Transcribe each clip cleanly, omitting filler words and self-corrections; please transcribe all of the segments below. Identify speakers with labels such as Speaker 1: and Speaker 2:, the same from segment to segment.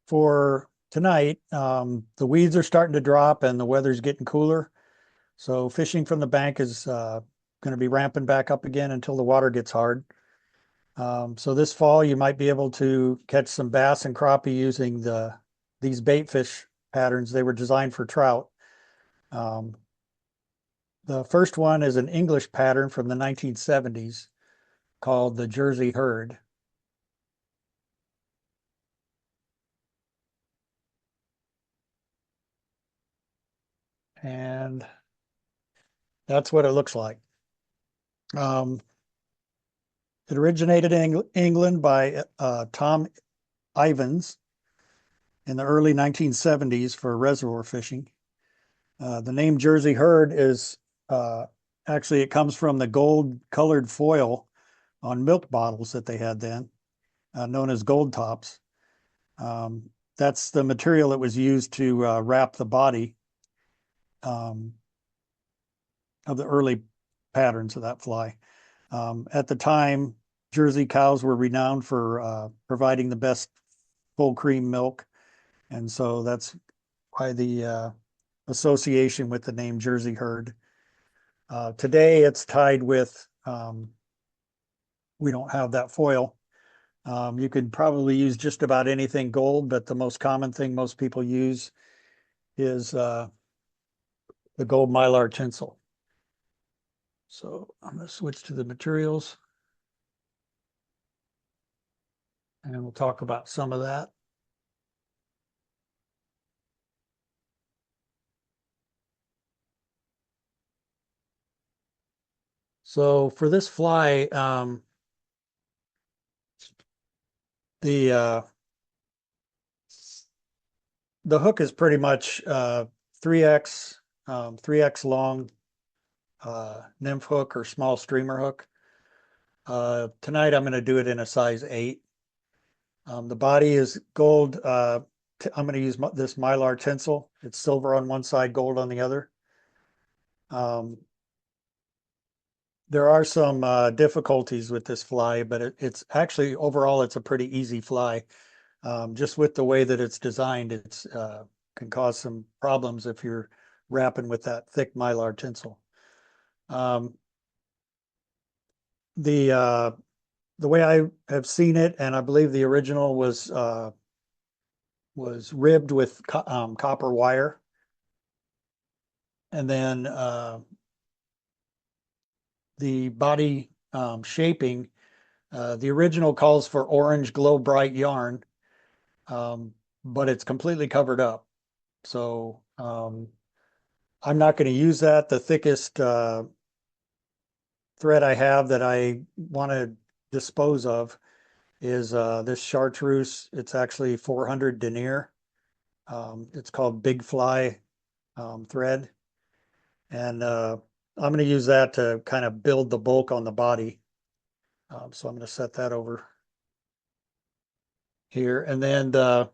Speaker 1: For tonight, the weeds are starting to drop and the weather's getting cooler. So fishing from the bank is going to be ramping back up again until the water gets hard. So this fall, you might be able to catch some bass and crappie using these bait fish patterns. They were designed for trout. Um, the first one is an English pattern from the 1970s called the Jersey Herd. And that's what it looks like. Um, it originated in England by Tom Ivans in the early 1970s for reservoir fishing. The name Jersey Herd is actually, it comes from the gold colored foil on milk bottles that they had then, known as gold tops. That's the material that was used to wrap the body um, of the early patterns of that fly. At the time, Jersey cows were renowned for providing the best full cream milk. And so that's why the association with the name Jersey Herd. Today it's tied with, we don't have that foil. You could probably use just about anything gold, but the most common thing most people use is the gold mylar tinsel. So I'm going to switch to the materials and we'll talk about some of that. So for this fly, the hook is pretty much 3x 3x long nymph hook or small streamer hook. Tonight I'm going to do it in a size 8. The body is gold. I'm going to use this mylar tinsel. It's silver on one side, gold on the other. There are some difficulties with this fly, but it's actually overall it's a pretty easy fly. Just with the way that it's designed, it's can cause some problems if you're wrapping with that thick mylar tinsel. Um, the way I have seen it, and I believe the original was ribbed with copper wire, and then the body shaping. The original calls for orange glow bright yarn, but it's completely covered up. So I'm not going to use that. The thickest thread I have that I want to dispose of is this chartreuse. It's actually 400 denier. It's called Big Fly thread. And I'm going to use that to kind of build the bulk on the body. So I'm going to set that over here. And then the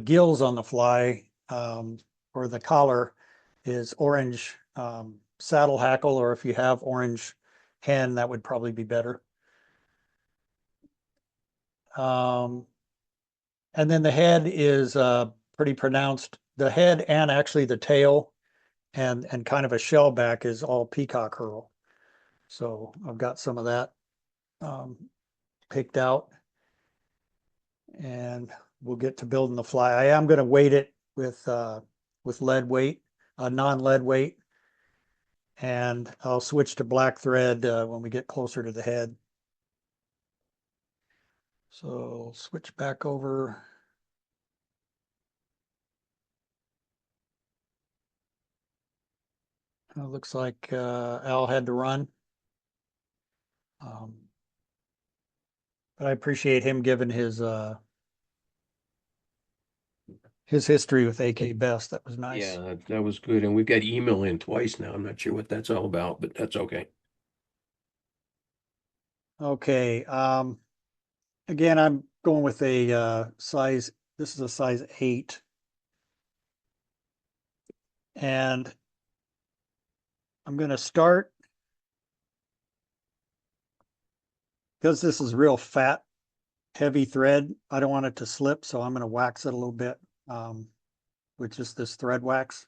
Speaker 1: gills on the fly or the collar is orange saddle hackle, or if you have orange hen, that would probably be better. And then the head is pretty pronounced. The head and actually the tail and kind of a shell back is all peacock herl. So I've got some of that picked out, and we'll get to building the fly. I am going to weight it with lead weight, non-lead weight, and I'll switch to black thread when we get closer to the head. So switch back over. It looks like Al had to run. But I appreciate him giving his history with AK Best. That was nice.
Speaker 2: Yeah, that was good. And we've got email in twice now. I'm not sure what that's all about, but that's okay.
Speaker 1: Okay. Again, I'm going with a size. This is a size 8. And I'm going to start, because this is real fat heavy thread. I don't want it to slip, so I'm going to wax it a little bit with just this thread wax,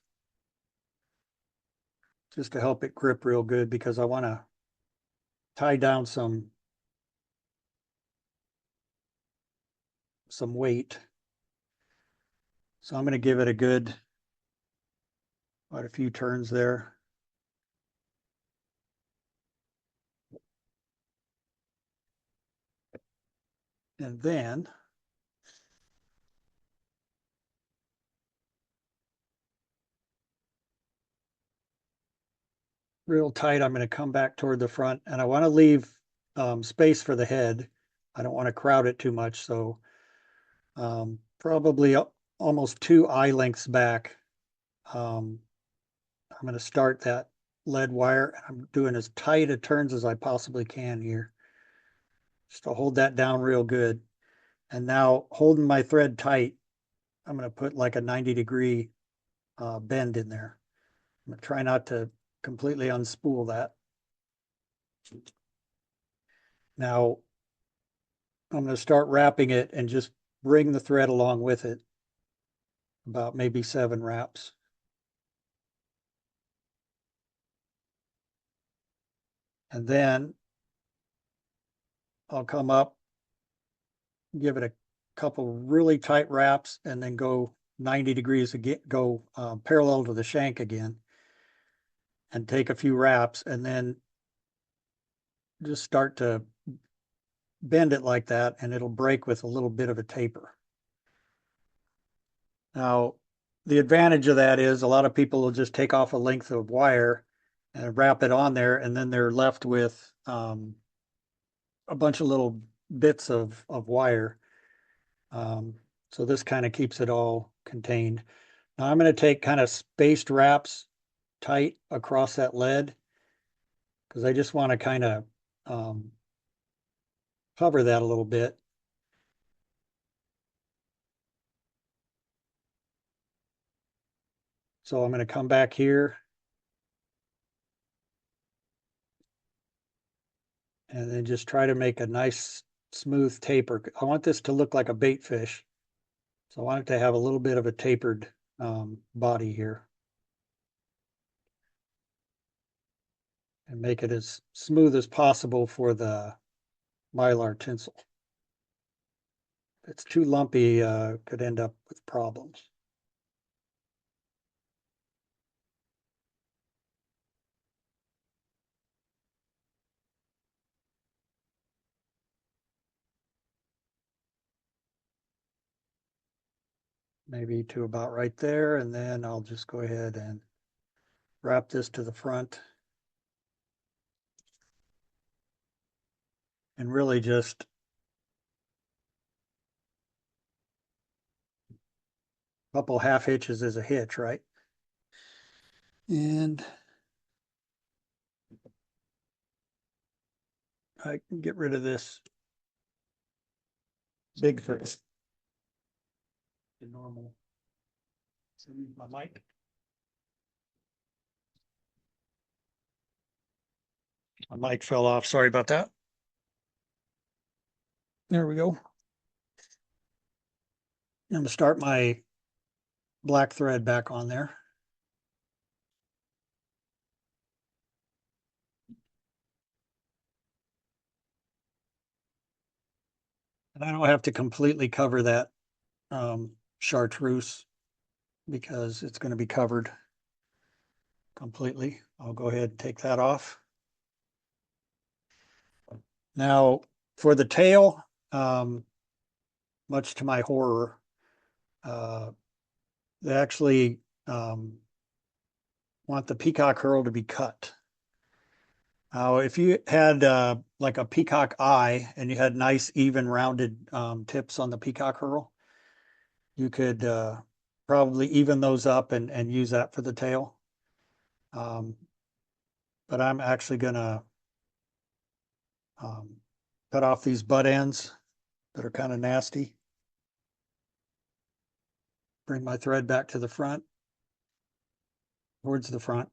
Speaker 1: just to help it grip real good, because I want to tie down some weight. So I'm going to give it a good, quite a few turns there. And then real tight, I'm going to come back toward the front, and I want to leave space for the head. I don't want to crowd it too much, so probably almost 2 eye lengths back. I'm going to start that lead wire. I'm doing as tight a turns as I possibly can here, just to hold that down real good. And now, holding my thread tight, I'm going to put like a 90-degree bend in there. I'm going to try not to completely unspool that. Now, I'm going to start wrapping it and just bring the thread along with it, about maybe 7 wraps. And then I'll come up, give it a couple really tight wraps, and then go 90 degrees again, go parallel to the shank again, and take a few wraps, and then just start to bend it like that, and it'll break with a little bit of a taper. Now, the advantage of that is a lot of people will just take off a length of wire and wrap it on there, and then they're left with a bunch of little bits of wire. So this kind of keeps it all contained. Now I'm going to take kind of spaced wraps tight across that lead, because I just want to kind of cover that a little bit. So I'm going to come back here and then just try to make a nice smooth taper. I want this to look like a bait fish. So I want it to have a little bit of a tapered body here, and make it as smooth as possible for the Mylar tinsel. If it's too lumpy, could end up with problems. Maybe to about right there, and then I'll just go ahead and wrap this to the front, and really just a couple half hitches is a hitch, right? And I can get rid of this big fish. The normal. My mic. My mic fell off. Sorry about that. There we go. I'm going to start my black thread back on there. And I don't have to completely cover that chartreuse, because it's going to be covered completely. I'll go ahead and take that off. Now, for the tail, much to my horror, they actually want the peacock herl to be cut. Now, if you had like a peacock eye and you had nice, even, rounded tips on the peacock herl, you could probably even those up and use that for the tail. But I'm actually going to cut off these butt ends that are kind of nasty. Bring my thread back to the front, towards the front.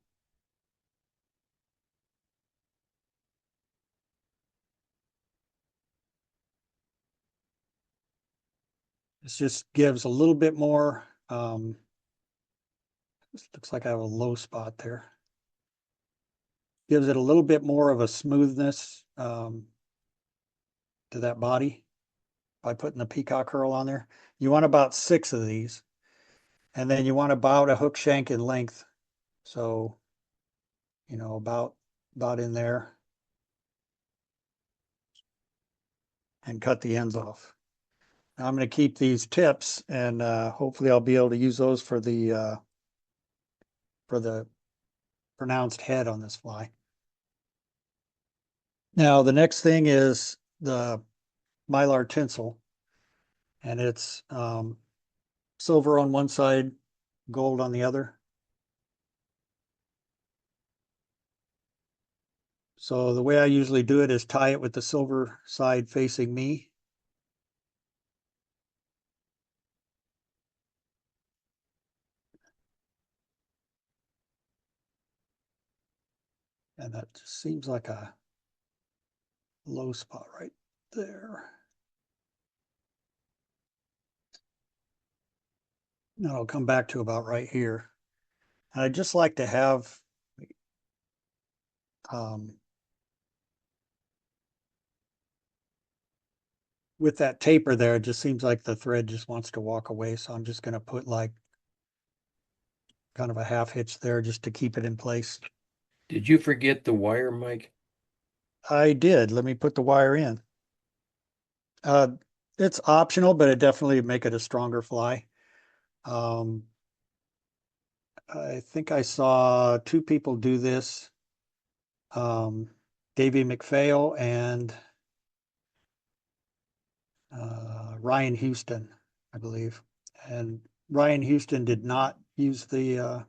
Speaker 1: It just gives a little bit more, this looks like I have a low spot there. Gives it a little bit more of a smoothness to that body by putting the peacock herl on there. You want about 6 of these, and then you want about a hook shank in length. So, you know, about in there, and cut the ends off. Now I'm going to keep these tips, and hopefully I'll be able to use those for the pronounced head on this fly. Now the next thing is the mylar tinsel, and it's silver on one side, gold on the other. So the way I usually do it is tie it with the silver side facing me. And that just seems like a low spot right there. Now I'll come back to about right here. And I just like to have with that taper there, it just seems like the thread just wants to walk away. So I'm just going to put like kind of a half hitch there just to keep it in place.
Speaker 2: Did you forget the wire, Mike?
Speaker 1: I did. Let me put the wire in. It's optional, but it definitely make it a stronger fly. I think I saw 2 people do this. Davey McPhail and Ryan Houston, I believe. And Ryan Houston did not use the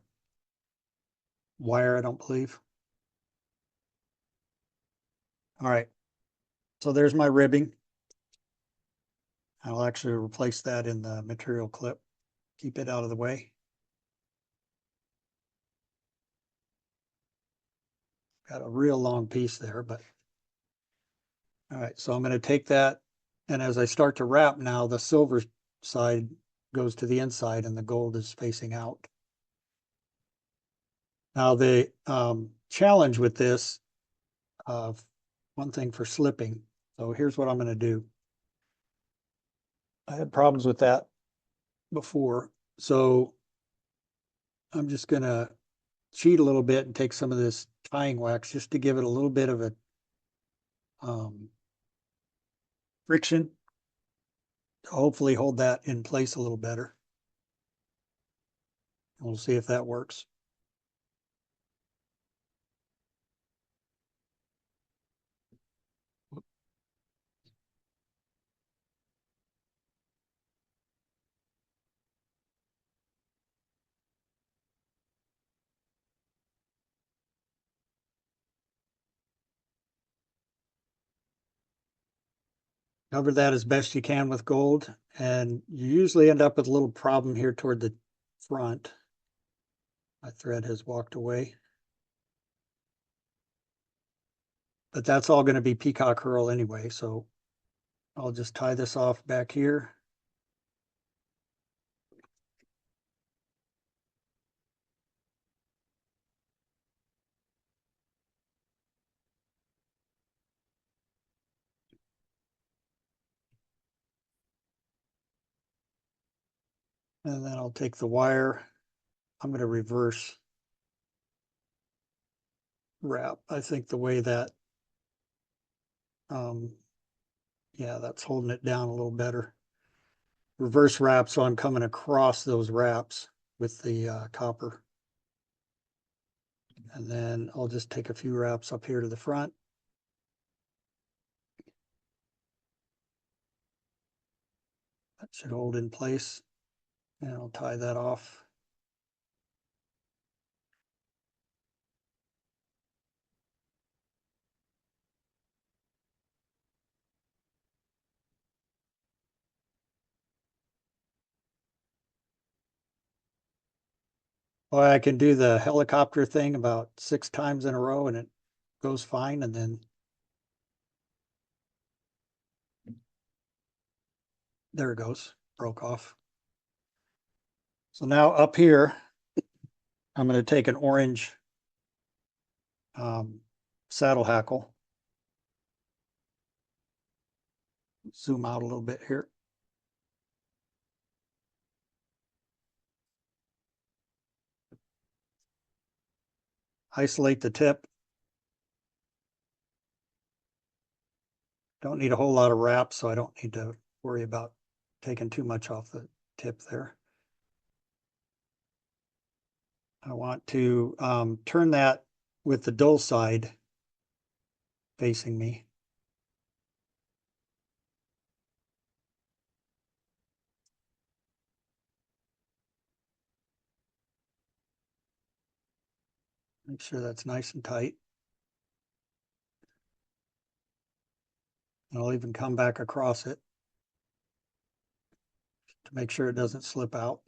Speaker 1: wire, I don't believe. All right, so there's my ribbing. I'll actually replace that in the material clip, keep it out of the way. Got a real long piece there, but all right, so I'm going to take that, and as I start to wrap now, the silver side goes to the inside and the gold is facing out. Now the challenge with this, one thing for slipping. So here's what I'm going to do. I had problems with that before, so I'm just going to cheat a little bit and take some of this tying wax just to give it a little bit of a friction to hopefully hold that in place a little better. And we'll see if that works. Cover that as best you can with gold, and you usually end up with a little problem here toward the front. My thread has walked away. But that's all going to be peacock herl anyway, so I'll just tie this off back here. And then I'll take the wire. I'm going to reverse wrap. I think the way that, yeah, that's holding it down a little better. Reverse wrap, so I'm coming across those wraps with the copper. And then I'll just take a few wraps up here to the front. That should hold in place. And I'll tie that off. Well, I can do the helicopter thing about 6 times in a row and it goes fine. And then there it goes. broke off. So now up here, I'm going to take an orange saddle hackle. Zoom out a little bit here. Isolate the tip. Don't need a whole lot of wrap, so I don't need to worry about taking too much off the tip there. I want to turn that with the dull side facing me. Make sure that's nice and tight. And I'll even come back across it to make sure it doesn't slip out.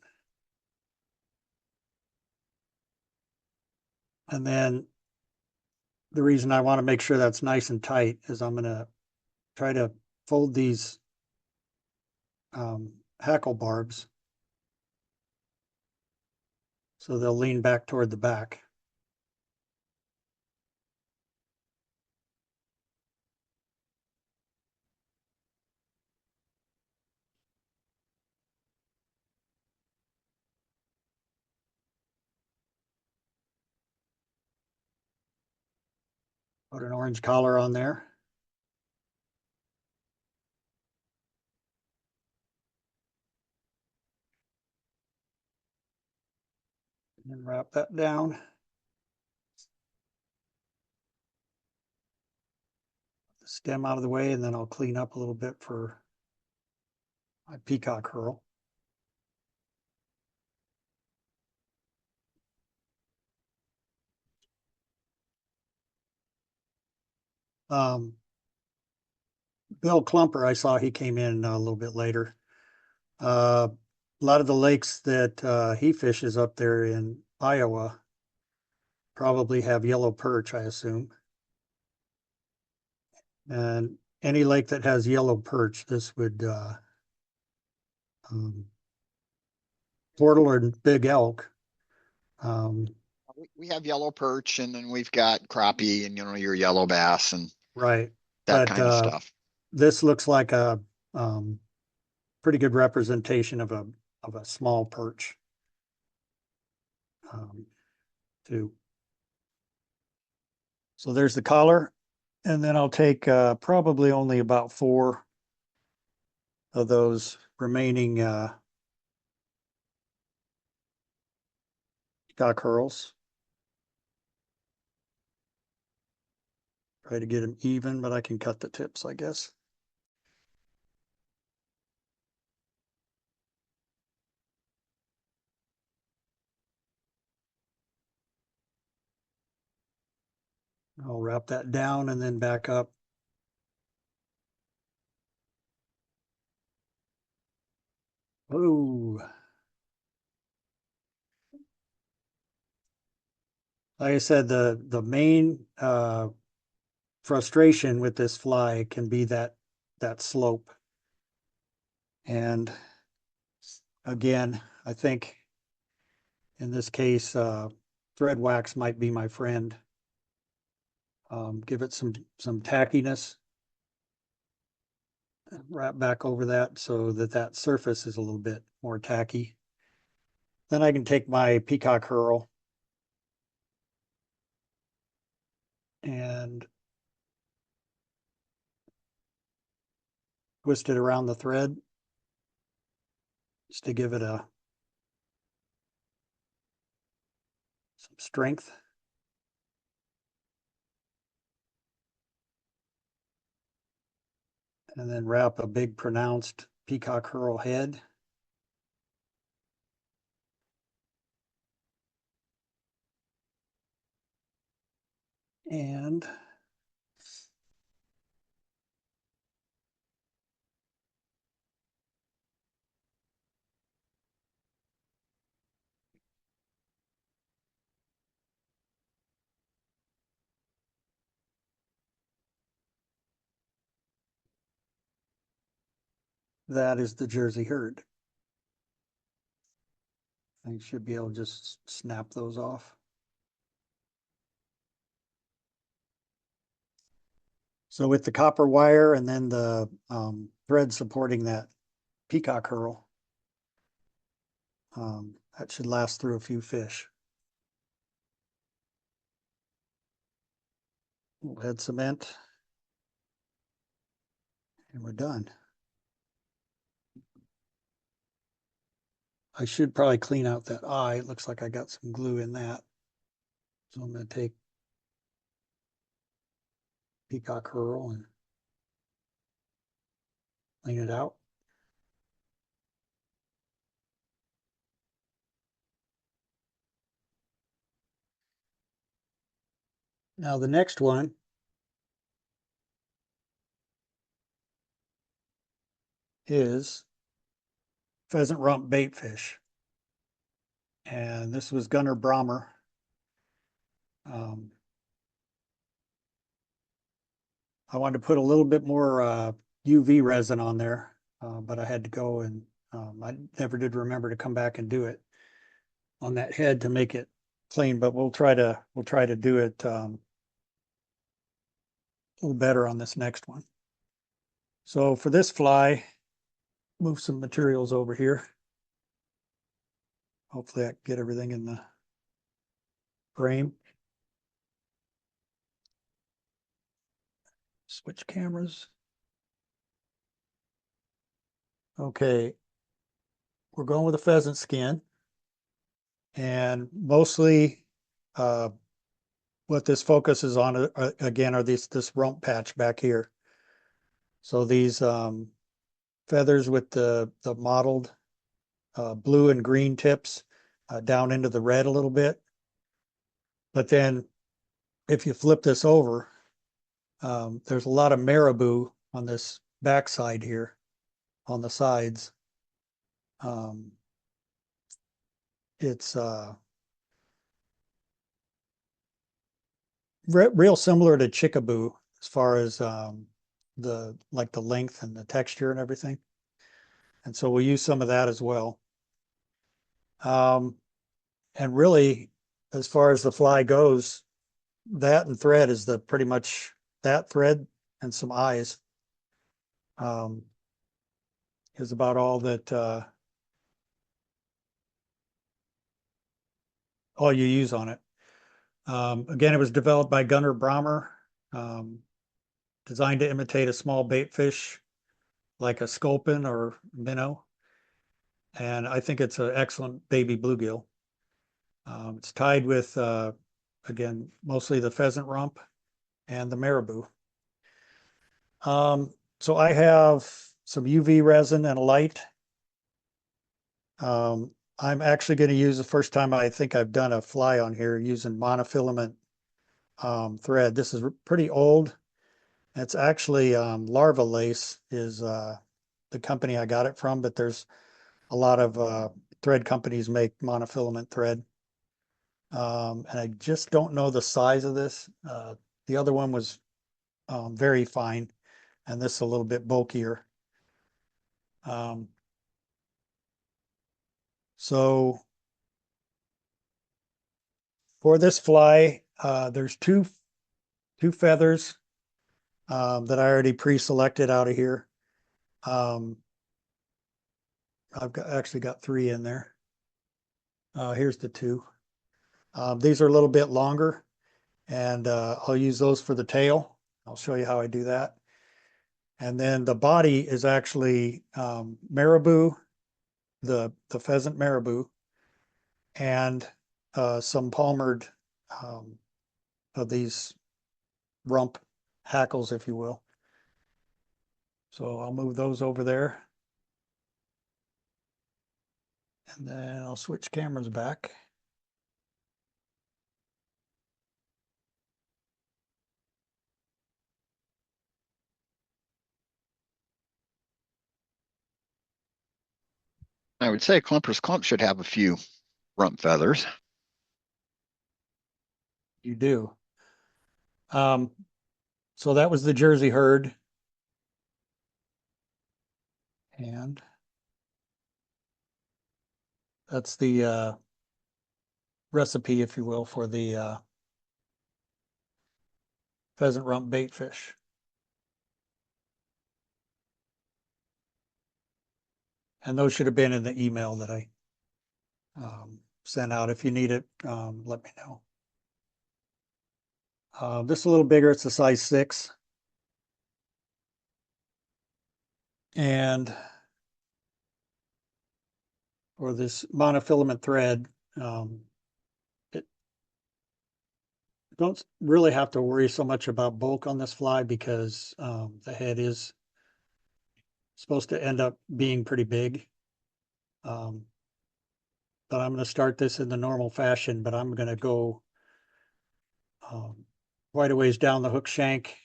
Speaker 1: And then the reason I want to make sure that's nice and tight is I'm going to try to fold these hackle barbs so they'll lean back toward the back. Put an orange collar on there. And wrap that down. The stem out of the way, and then I'll clean up a little bit for my peacock curl. Bill Klumper, I saw he came in a little bit later. A lot of the lakes that he fishes up there in Iowa probably have yellow perch, I assume. And any lake that has yellow perch, this would portal or big elk.
Speaker 3: We have yellow perch, and then we've got crappie and your yellow bass and
Speaker 1: Right.
Speaker 3: that
Speaker 1: But
Speaker 3: kind of stuff.
Speaker 1: this looks like a pretty good representation of a small perch too. So there's the collar, and then I'll take probably only about 4 of those remaining cock curls. Try to get them even, but I can cut the tips, I guess. I'll wrap that down and then back up. Ooh. Like I said, the main frustration with this fly can be that slope. And again, I think in this case, thread wax might be my friend. Give it some tackiness. Wrap back over that so that surface is a little bit more tacky. Then I can take my peacock curl and twist it around the thread just to give it some strength. And then wrap a big pronounced peacock curl head. And that is the Jersey herd. I should be able to just snap those off. So with the copper wire and then the thread supporting that peacock herl, that should last through a few fish. We'll head cement, and we're done. I should probably clean out that eye. It looks like I got some glue in that. So I'm going to take peacock herl and clean it out. Now the next one is pheasant rump bait fish. And this was Gunnar Brahmer. I wanted to put a little bit more UV resin on there, but I had to go and I never did remember to come back and do it on that head to make it clean, but we'll try to do it a little better on this next one. So for this fly, move some materials over here. Hopefully I can get everything in the frame. Switch cameras. Okay, we're going with a pheasant skin, and mostly what this focuses on again are this rump patch back here. So these feathers with the mottled blue and green tips down into the red a little bit. But then if you flip this over, there's a lot of marabou on this back side here on the sides. It's real similar to chickaboo as far as the length and the texture and everything. And so we'll use some of that as well. And really, as far as the fly goes, that and thread is the pretty much that thread and some eyes is about all that all you use on it. Again, it was developed by Gunnar Brahmer, designed to imitate a small bait fish like a sculpin or minnow. And I think it's an excellent baby bluegill. It's tied with, again, mostly the pheasant rump and the marabou. So I have some UV resin and a light. I'm actually going to use the first time I think I've done a fly on here using monofilament thread. This is pretty old. It's actually Larva Lace is the company I got it from, but there's a lot of thread companies make monofilament thread. And I just don't know the size of this. The other one was very fine, and this is a little bit bulkier. So for this fly, there's two feathers that I already pre-selected out of here. Actually got three in there. Here's the two. These are a little bit longer, and I'll use those for the tail. I'll show you how I do that. And then the body is actually marabou, the pheasant marabou, and some palmered of these rump hackles, if you will. So I'll move those over there. And then I'll switch cameras back.
Speaker 3: I would say Clumper's Clump should have a few rump feathers.
Speaker 1: You do. So that was the Jersey herd. And That's the recipe, if you will, for the pheasant rump bait fish. And those should have been in the email that I sent out. If you need it, let me know. This is a little bigger. It's a size 6. And for this monofilament thread, it don't really have to worry so much about bulk on this fly because the head is supposed to end up being pretty big. But I'm going to start this in the normal fashion, but I'm going to go quite a ways down the hook shank.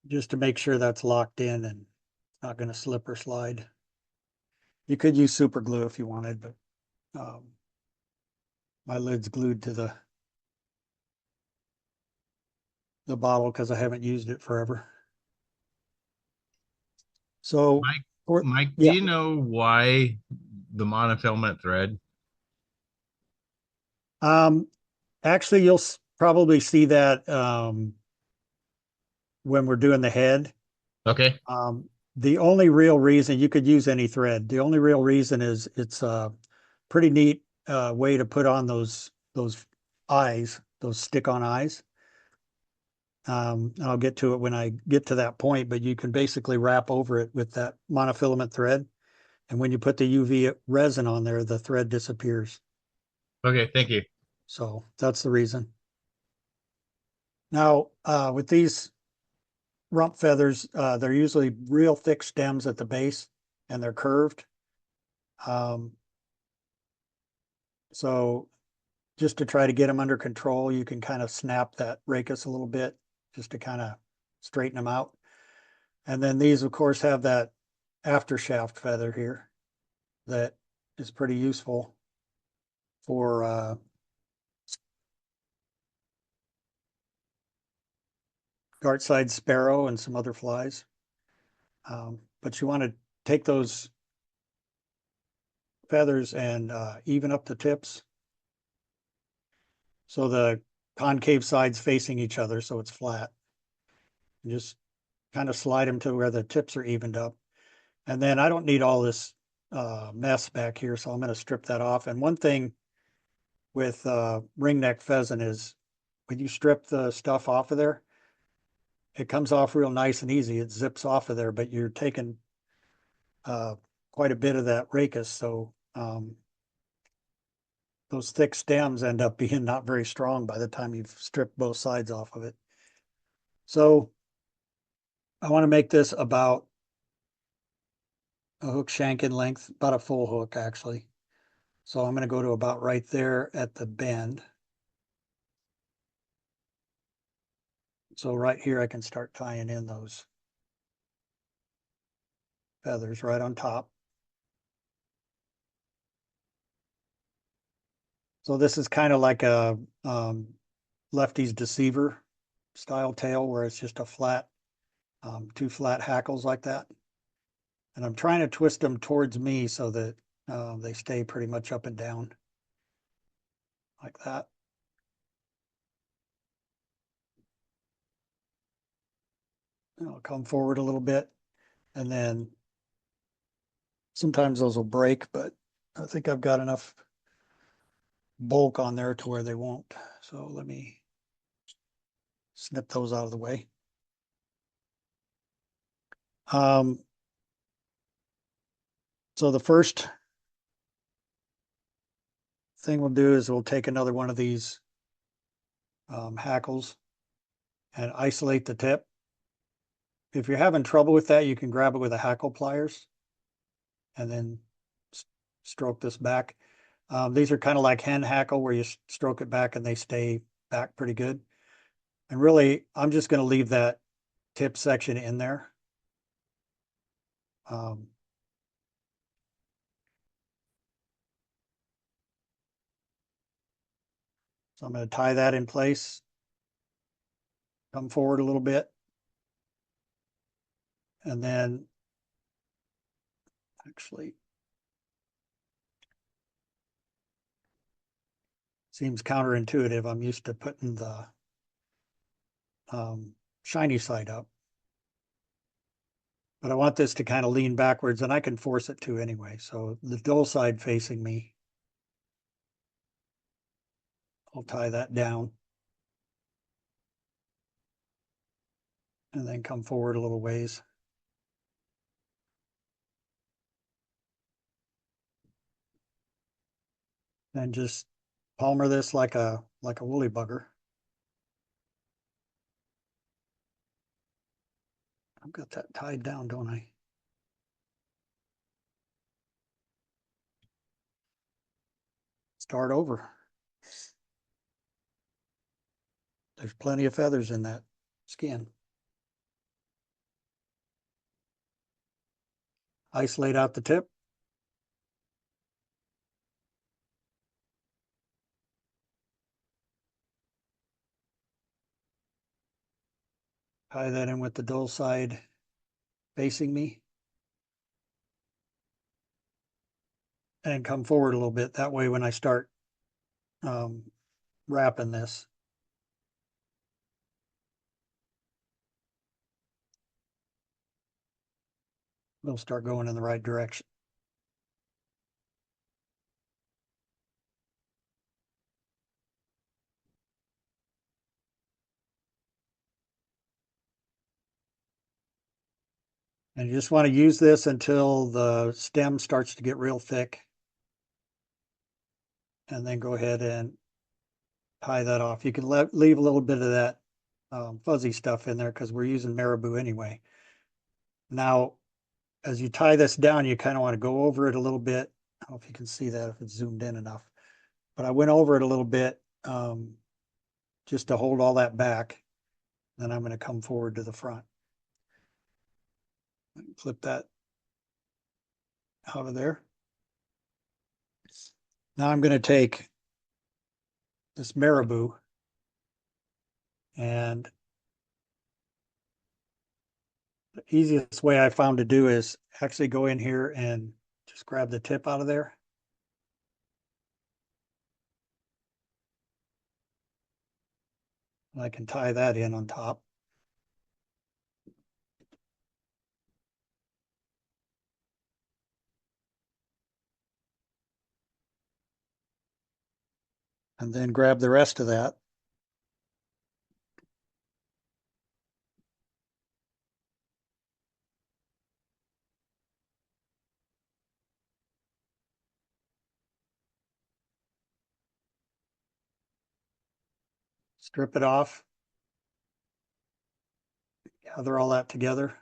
Speaker 1: Just to make sure that's locked in and not going to slip or slide. You could use super glue if you wanted, but my lid's glued to the bottle because I haven't used it forever. So,
Speaker 4: Mike, do
Speaker 1: yeah,
Speaker 4: you know why the monofilament thread?
Speaker 1: actually, you'll probably see that when we're doing the head.
Speaker 4: Okay.
Speaker 1: The only real reason you could use any thread, the only real reason is it's a pretty neat way to put on those eyes, those stick-on eyes. I'll get to it when I get to that point, but you can basically wrap over it with that monofilament thread. And when you put the UV resin on there, the thread disappears.
Speaker 4: Okay, thank you.
Speaker 1: So that's the reason. Now, with these rump feathers, they're usually real thick stems at the base and they're curved. So just to try to get them under control, you can kind of snap that rachis a little bit just to kind of straighten them out. And then these, of course, have that after shaft feather here that is pretty useful for dark-side sparrow and some other flies. But you want to take those feathers and even up the tips so the concave sides facing each other so it's flat. And just kind of slide them to where the tips are evened up. And then I don't need all this mess back here, so I'm going to strip that off. And one thing with ringneck pheasant is when you strip the stuff off of there, it comes off real nice and easy. It zips off of there, but you're taking quite a bit of that rachis. So those thick stems end up being not very strong by the time you've stripped both sides off of it. So I want to make this about a hook shank in length, about a full hook actually. So I'm going to go to about right there at the bend. So right here, I can start tying in those feathers right on top. So this is kind of like a Lefty's Deceiver style tail where it's just a flat, 2 flat hackles like that. And I'm trying to twist them towards me so that they stay pretty much up and down like that. And I'll come forward a little bit and then sometimes those will break, but I think I've got enough bulk on there to where they won't. So let me snip those out of the way. So the first thing we'll do is we'll take another one of these hackles and isolate the tip. If you're having trouble with that, you can grab it with a hackle pliers and then stroke this back. These are kind of like hen hackle where you stroke it back and they stay back pretty good. And really, I'm just going to leave that tip section in there. So I'm going to tie that in place, come forward a little bit, and then Actually, seems counterintuitive. I'm used to putting the shiny side up. But I want this to kind of lean backwards, and I can force it to anyway. So the dull side facing me. I'll tie that down. And then come forward a little ways. And just palmer this like a woolly bugger. I've got that tied down, don't I? Start over. There's plenty of feathers in that skin. Isolate out the tip. Tie that in with the dull side facing me. And come forward a little bit. That way when I start wrapping this, it'll start going in the right direction. And you just want to use this until the stem starts to get real thick. And then go ahead and tie that off. You can leave a little bit of that fuzzy stuff in there because we're using marabou anyway. Now, as you tie this down, you kind of want to go over it a little bit. I don't know if you can see that if it's zoomed in enough, but I went over it a little bit just to hold all that back. Then I'm going to come forward to the front. Flip that out of there. Now I'm going to take this marabou and the easiest way I found to do is actually go in here and just grab the tip out of there. And I can tie that in on top. And then grab the rest of that. Strip it off. Gather all that together.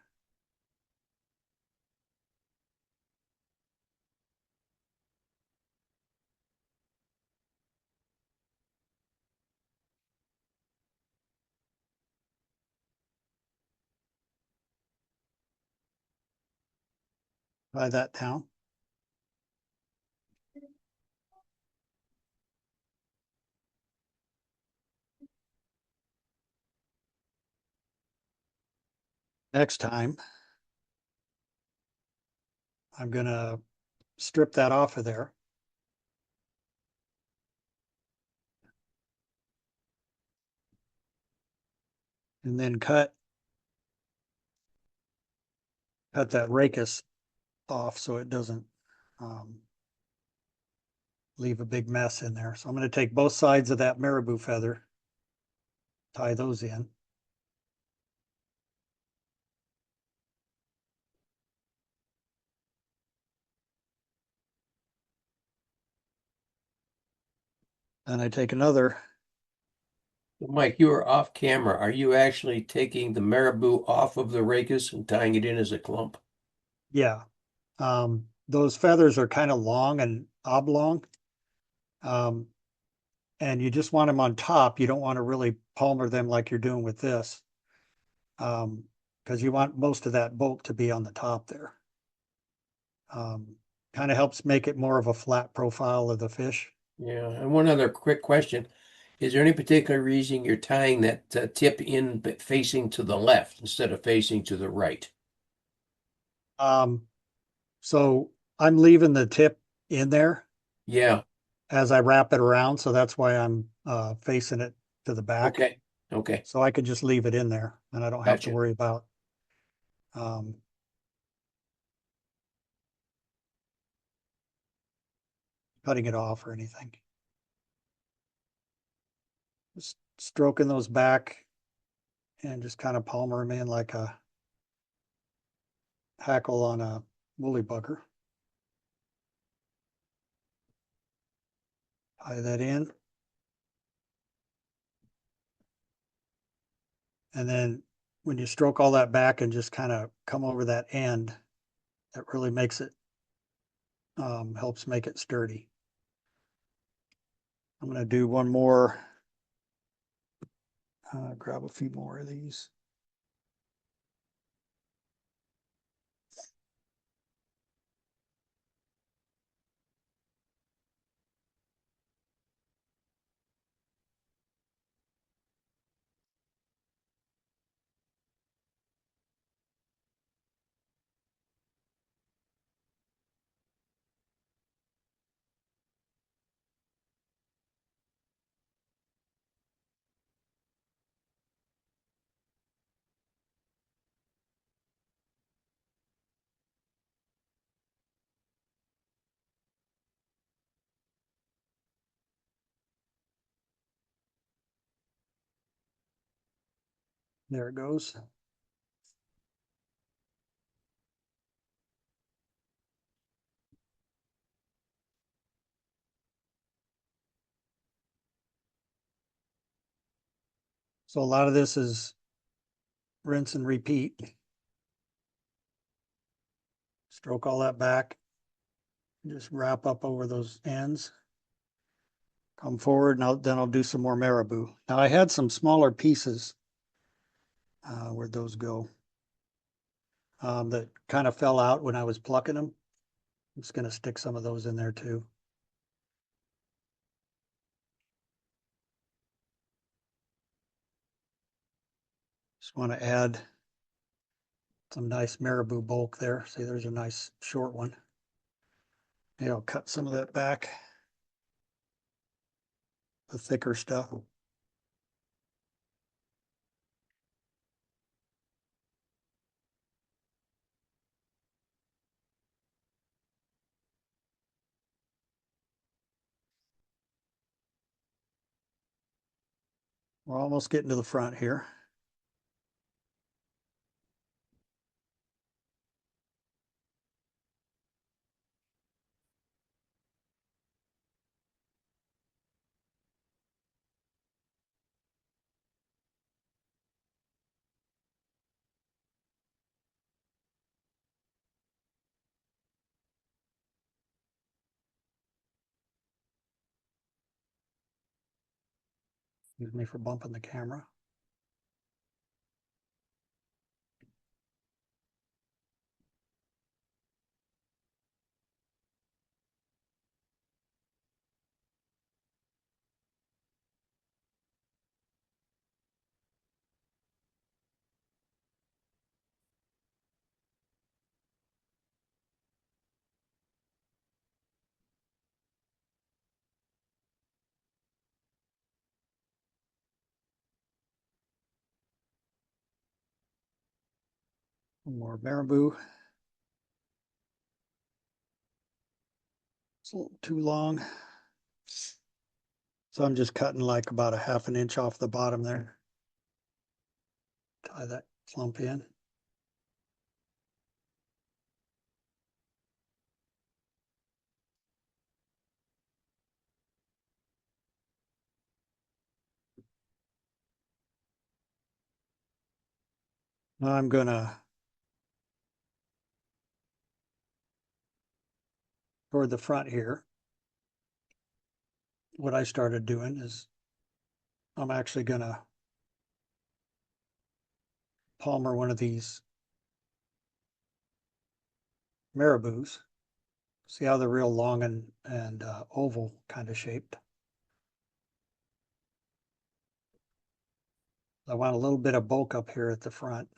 Speaker 1: Tie that down. Next time, I'm going to strip that off of there. And then cut that rachis off so it doesn't leave a big mess in there. So I'm going to take both sides of that marabou feather, tie those in. Then I take another.
Speaker 2: Mike, you are off camera. Are you actually taking the marabou off of the rachis and tying it in as a clump?
Speaker 1: Yeah. Those feathers are kind of long and oblong. And you just want them on top. You don't want to really palmer them like you're doing with this. Because you want most of that bolt to be on the top there. Kind of helps make it more of a flat profile of the fish.
Speaker 2: Yeah, and one other quick question. Is there any particular reason you're tying that tip in but facing to the left instead of facing to the right?
Speaker 1: So I'm leaving the tip in there
Speaker 2: Yeah,
Speaker 1: as I wrap it around, so that's why I'm facing it to the back.
Speaker 2: okay, okay,
Speaker 1: So I could just leave it in there and I don't have to
Speaker 2: gotcha.
Speaker 1: worry about um, cutting it off or anything. Just stroking those back and just kind of palmer them in like a hackle on a woolly bugger. Tie that in. And then when you stroke all that back and just kind of come over that end, that really makes it, helps make it sturdy. I'm going to do one more, grab a few more of these. There it goes. So a lot of this is rinse and repeat. Stroke all that back. Just wrap up over those ends. Come forward, now then I'll do some more marabou. Now I had some smaller pieces. Where'd those go? That kind of fell out when I was plucking them. I'm just gonna stick some of those in there too. Just want to add some nice marabou bulk there. See, there's a nice short one. Maybe I'll cut some of that back. The thicker stuff. We're almost getting to the front here. Excuse me for bumping the camera. One more marabou. It's a little too long. So I'm just cutting like about a half an inch off the bottom there. Tie that clump in. Now I'm gonna, toward the front here, what I started doing is I'm actually gonna palmer one of these marabous. See how they're real long and oval kind of shaped. I want a little bit of bulk up here at the front.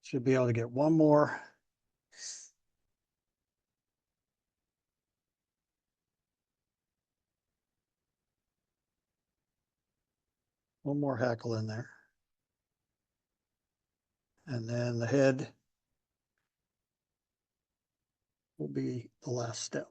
Speaker 1: Should be able to get one more. One more hackle in there. And then the head will be the last step.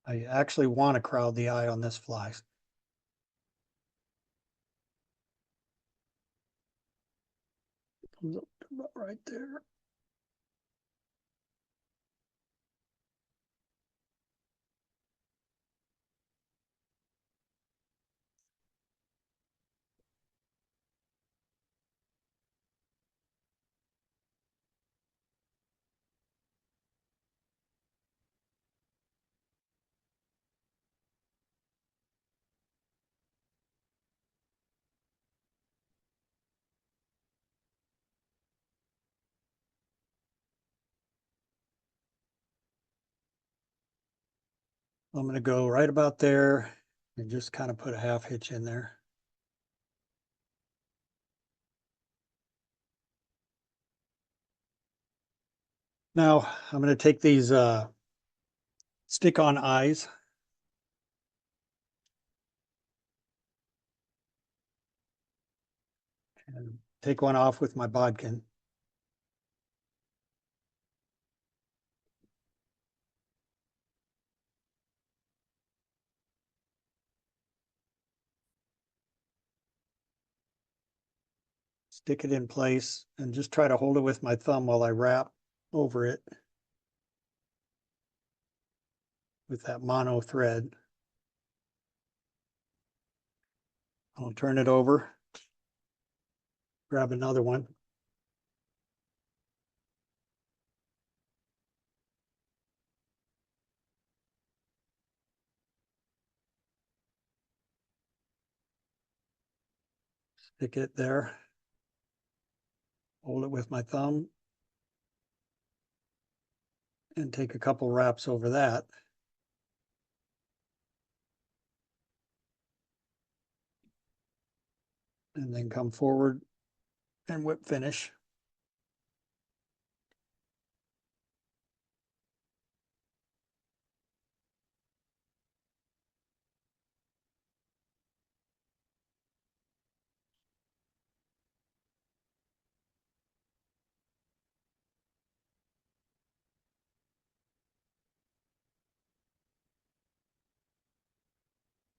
Speaker 1: I actually want to crowd the eye on this fly. Comes up to about right there. I'm going to go right about there and just kind of put a half hitch in there. Now I'm going to take these stick-on eyes and take one off with my bodkin. Stick it in place and just try to hold it with my thumb while I wrap over it with that mono thread. I'll turn it over, grab another one. Stick it there. Hold it with my thumb and take a couple wraps over that. And then come forward and whip finish.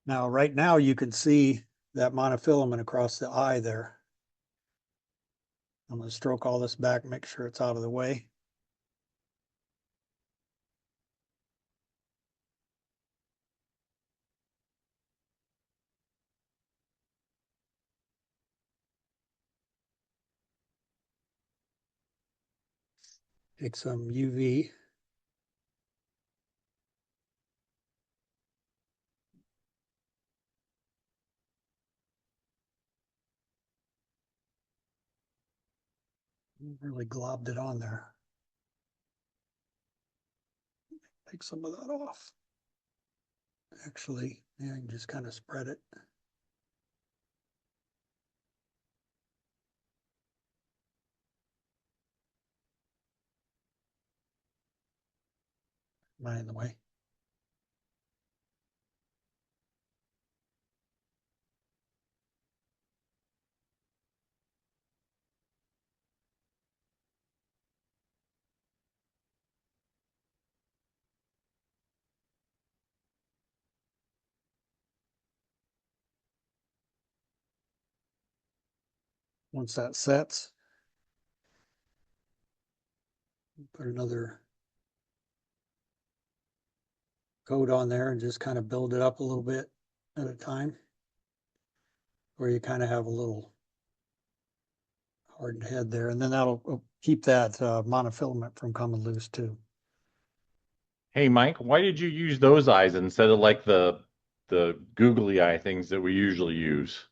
Speaker 1: Now, right now you can see that monofilament across the eye there. I'm going to stroke all this back, make sure it's out of the way. Take some UV. Really globbed it on there. Take some of that off. Actually, yeah, you can just kind of spread it. Am I in the way? Once that sets, put another coat on there and just kind of build it up a little bit at a time, where you kind of have a little hardened head there, and then that'll keep that monofilament from coming loose too.
Speaker 5: Hey, Mike, why did you use those eyes instead of like the googly eye things that we usually use?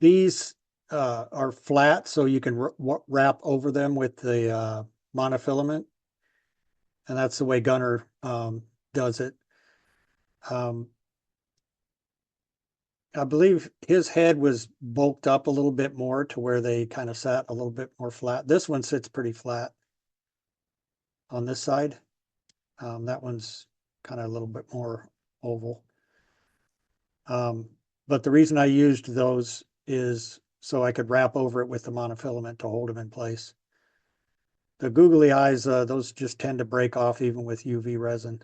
Speaker 1: These are flat, so you can wrap over them with the monofilament, and that's the way Gunner does it. I believe his head was bulked up a little bit more to where they kind of sat a little bit more flat. This one sits pretty flat on this side. That one's kind of a little bit more oval. But the reason I used those is so I could wrap over it with the monofilament to hold them in place. The googly eyes, those just tend to break off even with UV resin.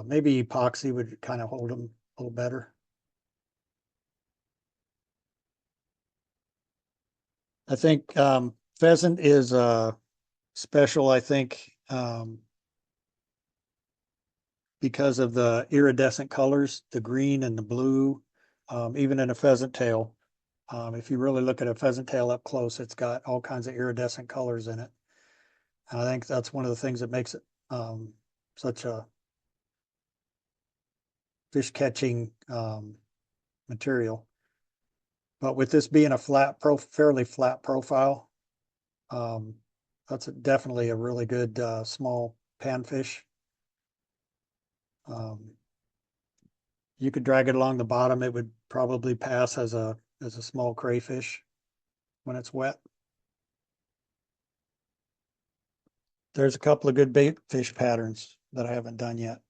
Speaker 1: Maybe epoxy would kind of hold them a little better. I think pheasant is special, I think, because of the iridescent colors, the green and the blue, even in a pheasant tail. If you really look at a pheasant tail up close, it's got all kinds of iridescent colors in it. And I think that's one of the things that makes it such a fish catching material. But with this being a fairly flat profile, that's definitely a really good small panfish. You could drag it along the bottom. It would probably pass as a small crayfish when it's wet. There's a couple of good bait fish patterns that I haven't done yet.